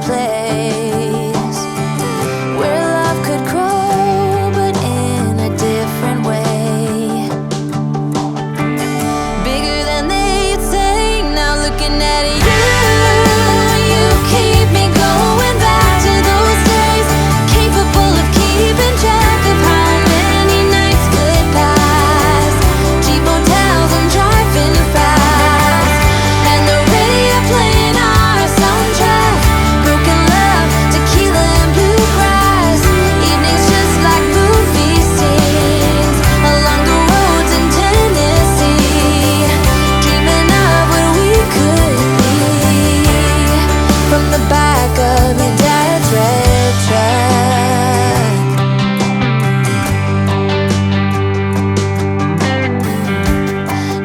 place where love could grow, but in a different way. Bigger than they'd say. Now looking at you keep me going back to those days, capable of keeping track of how many nights could pass. Cheap hotels and driving fast, and the radio playing our soundtrack. Broken love, tequila and bluegrass. Evenings just like movie scenes along the roads in Tennessee. Dreaming of what we could be from the back of your dad's red truck.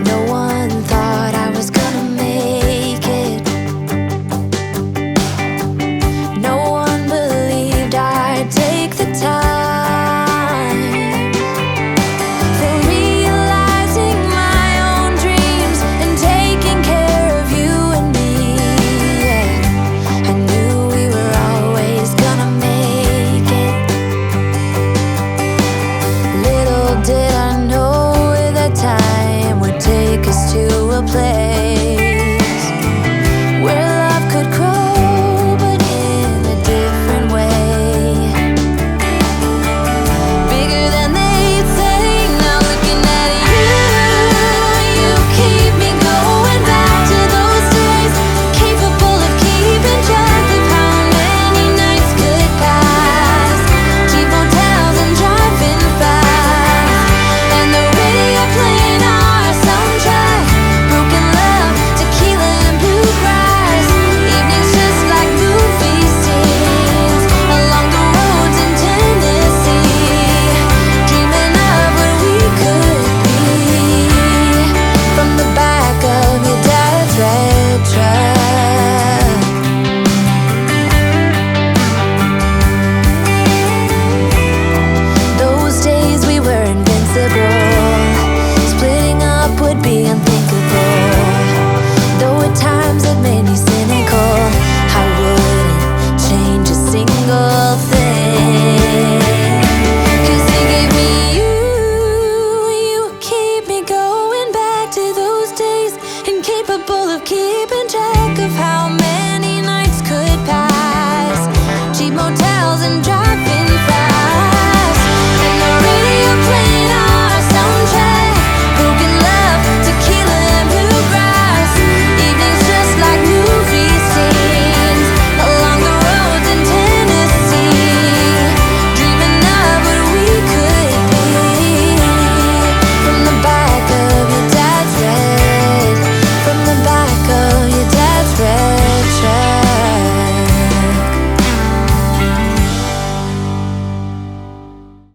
No one thought I was gonna make it. No one believed I'd take the time for realizing my own dreams and taking care of you and me. I knew we were always gonna make it. Little did I know that time would take us to a place where love could grow, but in a different way. Bigger than they'd say. Now looking at you keep me going back to those days, capable of keeping track of how many nights could pass. Cheap hotels and driving fast, and the radio playing our soundtrack. Broken love, tequila and bluegrass. Evenings just like movie scenes along the roads in Tennessee. Dreaming of what we could be from the back of your dad's red truck. Those days we were invincible. Splitting up would be unthinkable. Though at times it made me cynical, I wouldn't change a single thing. 'Cause you gave me you keep me going back to those days, incapable of keeping track of how